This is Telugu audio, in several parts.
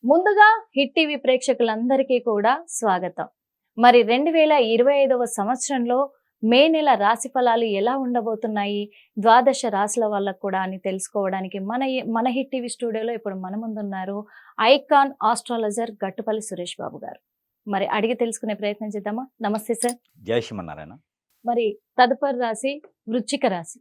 ముందుగా హిట్ టీవీ ప్రేక్షకులందరికీ కూడా స్వాగతం. మరి 2025వ సంవత్సరంలో మే నెల రాశి ఫలాలు ఎలా ఉండబోతున్నాయి, ద్వాదశ రాశుల వాళ్ళకు కూడా అని తెలుసుకోవడానికి మన హిట్ టీవీ స్టూడియోలో ఇప్పుడు మన ముందున్నారు ఐకాన్ ఆస్ట్రాలజర్ గట్టుపల్లి సురేష్ బాబు గారు. మరి అడిగి తెలుసుకునే ప్రయత్నం చేద్దామా? నమస్తే సార్. జై శ్రీమన్నారాయణ. మరి తదుపరి రాశి వృశ్చిక రాశి.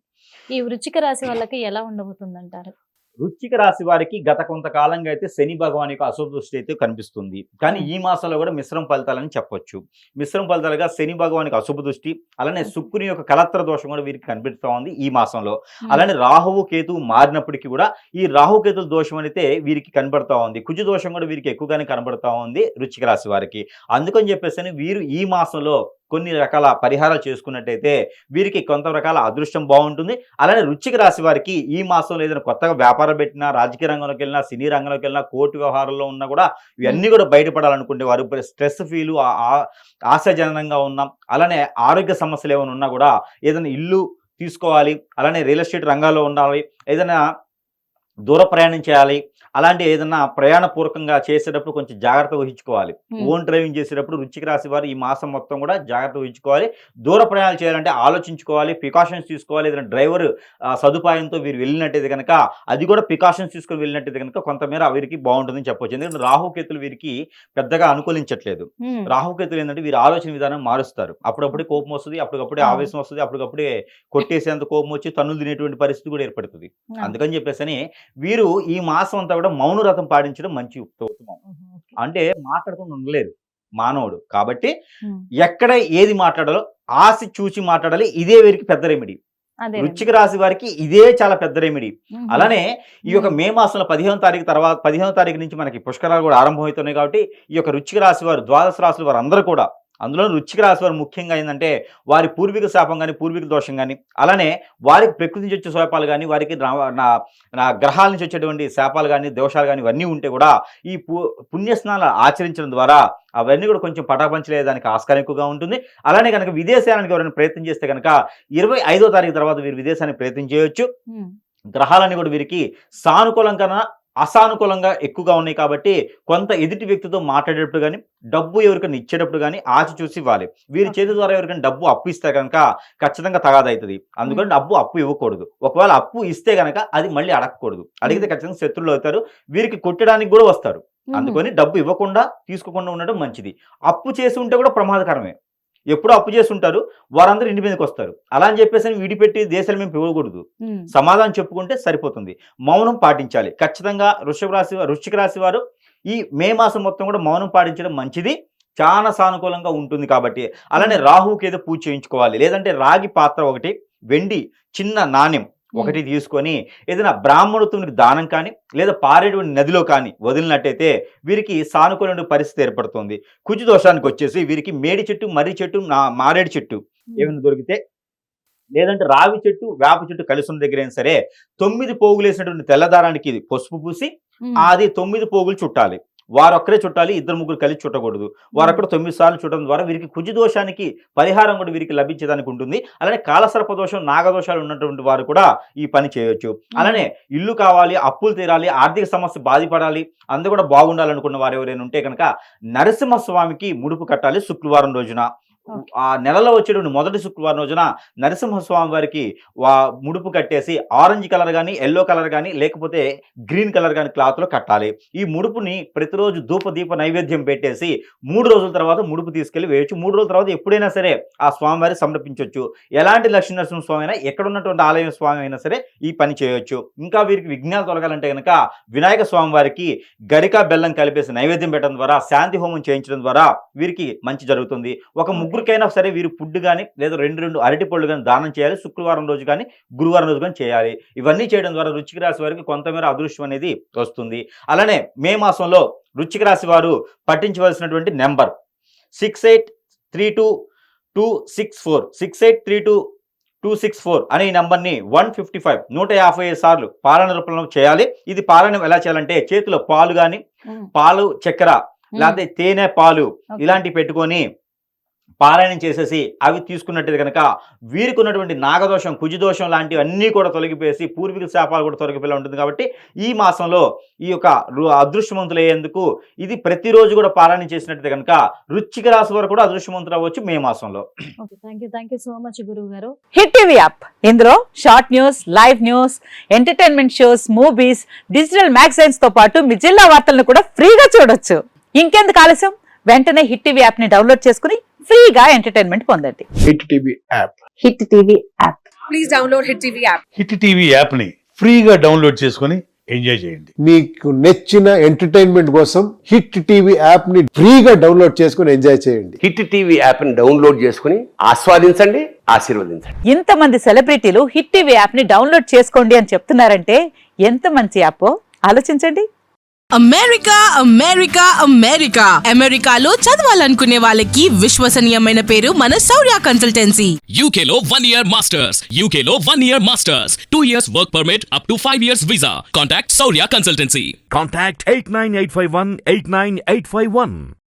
ఈ వృశ్చిక రాశి వాళ్ళకి ఎలా ఉండబోతుందంటారు? వృశ్చిక రాశి వారికి గత కొంతకాలంగా అయితే శని భగవాన్ యొక్క అశుభ దృష్టి అయితే కనిపిస్తుంది. కానీ ఈ మాసంలో కూడా మిశ్రమ ఫలితాలని చెప్పొచ్చు. మిశ్రమ ఫలితాలుగా శని భగవానికి అశుభ దృష్టి, అలానే శుక్రుని యొక్క కలత్ర దోషం కూడా వీరికి కనిపిస్తూ ఉంది ఈ మాసంలో. అలానే రాహువు కేతువు మారినప్పటికీ కూడా ఈ రాహుకేతుల దోషం అయితే వీరికి కనబడతా ఉంది. కుజ దోషం కూడా వీరికి ఎక్కువగానే కనబడతా ఉంది వృశ్చిక రాశి వారికి. అందుకని చెప్పేసి వీరు ఈ మాసంలో కొన్ని రకాల పరిహారాలు చేసుకున్నట్టయితే వీరికి కొంత రకాల అదృష్టం బాగుంటుంది. అలానే వృశ్చిక రాశి వారికి ఈ మాసంలో ఏదైనా కొత్తగా వ్యాపారం పెట్టినా, రాజకీయ రంగంలోకి వెళ్ళినా, సినీ రంగంలోకి వెళ్ళినా, కోర్టు వ్యవహారంలో ఉన్నా కూడా ఇవన్నీ కూడా బయటపడాలనుకుంటే వారు స్ట్రెస్ ఫీలు, ఆశాజనకంగా ఉన్నాం, అలానే ఆరోగ్య సమస్యలు ఏమైనా ఉన్నా కూడా ఏదైనా ఇల్లు తీసుకోవాలి, అలానే రియల్ ఎస్టేట్ రంగాల్లో ఉండాలి, ఏదైనా దూర ప్రయాణం చేయాలి, అలాంటి ఏదన్నా ప్రయాణపూర్వకంగా చేసేటప్పుడు కొంచెం జాగ్రత్త వహించుకోవాలి. ఓన్ డ్రైవింగ్ చేసేటప్పుడు వృశ్చిక రాశి వారు ఈ మాసం మొత్తం కూడా జాగ్రత్త వహించుకోవాలి. దూర ప్రయాణాలు చేయాలంటే ఆలోచించుకోవాలి, ప్రికాషన్స్ తీసుకోవాలి. ఏదైనా డ్రైవర్ సదుపాయంతో వీరు వెళ్ళినట్టయితే కనుక అది కూడా ప్రికాషన్స్ తీసుకొని వెళ్ళినట్టయితే కనుక కొంతమేర వీరికి బాగుంటుందని చెప్పవచ్చు. ఎందుకంటే రాహుకేతులు వీరికి పెద్దగా అనుకూలించట్లేదు. రాహుకేతులు ఏంటంటే వీరి ఆలోచన విధానం మారుస్తారు. అప్పుడప్పుడే కోపం వస్తుంది, అప్పటికప్పుడే ఆవేశం వస్తుంది, అప్పటికప్పుడే కొట్టేసేంత కోపం వచ్చి తన్నులు తినేటువంటి పరిస్థితి కూడా ఏర్పడుతుంది. అందుకని చెప్పేసి వీరు ఈ మాసం అంతా కూడా మౌనవ్రతం పాటించడం మంచి ఉత్తమం. అంటే మాట్లాడకుండా ఉండలేరు మానవుడు. కాబట్టి ఎక్కడ ఏది మాట్లాడాలో ఆశ చూసి మాట్లాడాలి. ఇదే వీరికి పెద్ద రెమెడీ. వృశ్చిక రాశి వారికి ఇదే చాలా పెద్ద రెమెడీ. అలానే ఈ యొక్క మే మాసంలో 15వ తారీఖు నుంచి మనకి పుష్కరాలు కూడా ఆరంభమవుతున్నాయి. కాబట్టి ఈ యొక్క వృశ్చిక రాశి వారు, ద్వాదశ రాశుల వారు అందరూ కూడా, అందులో వృశ్చిక రాశి వారు ముఖ్యంగా ఏంటంటే వారి పూర్వీక శాపం కానీ, పూర్వీక దోషం కానీ, అలానే వారికి ప్రకృతి నుంచి వచ్చే శాపాలు కానీ, వారికి నా గ్రహాల నుంచి వచ్చేటువంటి శాపాలు కానీ, దోషాలు కానీ ఇవన్నీ ఉంటే కూడా ఈ పుణ్యస్నానాలు ఆచరించడం ద్వారా అవన్నీ కూడా కొంచెం పటాపంచలేదానికి ఆస్కారం ఎక్కువగా ఉంటుంది. అలానే కనుక విదేశానికి ఎవరైనా ప్రయత్నం చేస్తే కనుక 25వ తారీఖు తర్వాత వీరు విదేశానికి ప్రయత్నం చేయొచ్చు. గ్రహాలన్నీ కూడా వీరికి సానుకూలం కన్నా అసానుకూలంగా ఎక్కువగా ఉన్నాయి. కాబట్టి కొంత ఎదుటి వ్యక్తితో మాట్లాడేటప్పుడు కానీ, డబ్బు ఎవరికైనా ఇచ్చేటప్పుడు కానీ ఆచి చూసి ఇవ్వాలి. వీరి చేతి ద్వారా ఎవరికైనా డబ్బు అప్పు ఇస్తే కనుక ఖచ్చితంగా తగాదవుతుంది. అందుకని అప్పు ఇవ్వకూడదు. ఒకవేళ అప్పు ఇస్తే కనుక అది మళ్ళీ అడగకూడదు. అడిగితే ఖచ్చితంగా శత్రువులు అవుతారు, వీరికి కొట్టడానికి కూడా వస్తారు. అందుకని డబ్బు ఇవ్వకుండా తీసుకోకుండా ఉండడం మంచిది. అప్పు చేసి ఉంటే కూడా ప్రమాదకరమే. ఎప్పుడు అప్పు చేసి ఉంటారు, వారందరూ ఇంటి మీదకి వస్తారు. అలా అని చెప్పేసి విడిపెట్టి దేశాలు మేము పిలవకూడదు. సమాధానం చెప్పుకుంటే సరిపోతుంది. మౌనం పాటించాలి ఖచ్చితంగా. వృశ్చిక రాశి వారు ఈ మే మాసం మొత్తం కూడా మౌనం పాటించడం మంచిది, చాలా సానుకూలంగా ఉంటుంది. కాబట్టి అలానే రాహుకి ఏదో పూజ చేయించుకోవాలి. లేదంటే రాగి పాత్ర ఒకటి, వెండి చిన్న నాణ్యం ఒకటి తీసుకొని ఏదైనా బ్రాహ్మణునికి దానం కానీ, లేదా పారేటువంటి నదిలో కానీ వదిలినట్టయితే వీరికి సానుకూల పరిస్థితి ఏర్పడుతుంది. కుజ దోషానికి వచ్చేసి వీరికి మేడి చెట్టు, మర్రి చెట్టు, మారేడు చెట్టు ఏమైనా దొరికితే, లేదంటే రావి చెట్టు, వేప చెట్టు కలిసి ఉన్న దగ్గర అయినా సరే 9 పోగులు వేసినటువంటి తెల్లదారానికి పసుపు పూసి అది 9 పోగులు చుట్టాలి. వారొక్కరే చుట్టాలి, 2-3 కలిసి చుట్టకూడదు. వారొక్కడ 9 సార్లు చుట్టడం ద్వారా వీరికి కుజ దోషానికి పరిహారం కూడా వీరికి లభించేదానికి ఉంటుంది. అలానే కాలసర్ప దోషం, నాగదోషాలు ఉన్నటువంటి వారు కూడా ఈ పని చేయొచ్చు. అలానే ఇల్లు కావాలి, అప్పులు తీరాలి, ఆర్థిక సమస్య బాధపడాలి, అందరూ కూడా బాగుండాలనుకున్న వారు ఎవరైనా ఉంటే కనుక నరసింహస్వామికి ముడుపు కట్టాలి శుక్రవారం రోజున. ఆ నెలలో వచ్చేటువంటి మొదటి శుక్రవారం రోజున నరసింహస్వామి వారికి ముడుపు కట్టేసి ఆరెంజ్ కలర్ కానీ, ఎల్లో కలర్ కానీ, లేకపోతే గ్రీన్ కలర్ కానీ క్లాత్లో కట్టాలి. ఈ ముడుపుని ప్రతిరోజు దీప నైవేద్యం పెట్టేసి 3 రోజుల తర్వాత ముడుపు తీసుకెళ్లి వేయచ్చు. 3 రోజుల తర్వాత ఎప్పుడైనా సరే ఆ స్వామివారి సమర్పించవచ్చు. ఎలాంటి లక్ష్మీ నరసింహ స్వామి అయినా, ఎక్కడ ఉన్నటువంటి ఆలయం స్వామి అయినా సరే ఈ పని చేయొచ్చు. ఇంకా వీరికి విఘ్నాలు తొలగాలంటే కనుక వినాయక స్వామి వారికి గరిక బెల్లం కలిపేసి నైవేద్యం పెట్టడం ద్వారా, శాంతి హోమం చేయించడం ద్వారా వీరికి మంచి జరుగుతుంది. ఒక ముగ్గురికైనా సరే వీరు ఫుడ్ కానీ, లేదా 2 అరటి పళ్ళు కానీ దానం చేయాలి. శుక్రవారం రోజు కానీ, గురువారం రోజు కానీ చేయాలి. ఇవన్నీ చేయడం ద్వారా వృశ్చిక రాశి వారికి కొంతమేర అదృష్టం అనేది వస్తుంది. అలానే మే మాసంలో వృశ్చిక రాశి వారు పట్టించవలసినటువంటి నెంబర్ 6832-264 6832-264 అనే ఈ నెంబర్ని 155 సార్లు పాలన రూపంలో చేయాలి. ఇది పాలన ఎలా చేయాలంటే చేతిలో పాలు కానీ, పాలు చక్కెర, లేకపోతే తేనె పాలు ఇలాంటివి పెట్టుకొని పారాయణం చేసేసి అవి తీసుకున్నట్టయితే కనుక వీరికి ఉన్నటువంటి నాగదోషం, కుజదోషం లాంటివి అన్నీ కూడా తొలగిపోయేసి పూర్వీకుల శాపాలు కూడా తొలగిపోయి ఉంటుంది. కాబట్టి ఈ మాసంలో ఈ యొక్క అదృష్టవంతులు అయ్యేందుకు ఇది ప్రతిరోజు కూడా పారాయణం చేసినట్టయితే కనుక వృశ్చిక రాశి వారు కూడా అదృష్టవంతులు అవ్వచ్చు మే మాసంలో. థ్యాంక్ యూ సో మచ్ గురువు గారు. హిట్ టీవీ యాప్, ఇందులో short news, live news, entertainment shows, movies, digital magazines తో పాటు మీ జిల్లా వార్తలను కూడా ఫ్రీగా చూడొచ్చు. ఇంకెందుకు ఆలస్యం, వెంటనే హిట్ టీవీ యాప్ ని డౌన్లోడ్ చేసుకుని ఫ్రీగా ఎంటర్టైన్మెంట్ పొందండి. Hit TV app. Hit TV app. Please download Hit TV app. Hit TV app ని ఫ్రీగా డౌన్లోడ్ చేసుకొని ఎంజాయ్ చేయండి. మీకు నచ్చిన ఎంటర్టైన్మెంట్ కోసం హిట్ టీవీ యాప్ ని ఫ్రీగా డౌన్లోడ్ చేసుకుని ఎంజాయ్ చేయండి. హిట్ టీవీ యాప్ ని డౌన్లోడ్ చేసుకుని ఆస్వాదించండి, ఆశీర్వదించండి. ఇంతమంది సెలబ్రిటీలు హిట్ టీవీ యాప్ ని డౌన్లోడ్ చేసుకోండి అని చెప్తున్నారంటే ఎంత మంచి యాప్ ఆలోచించండి. అమెరికాలో చదవాలనుకునే వాళ్ళకి విశ్వసనీయమైన పేరు మన శౌర్య కన్సల్టెన్సీ. UK లో 1 year masters. UK లో 1 year masters. 2 years work permit up to 5 years visa. Contact Saurya Consultancy. Contact 89851 89851.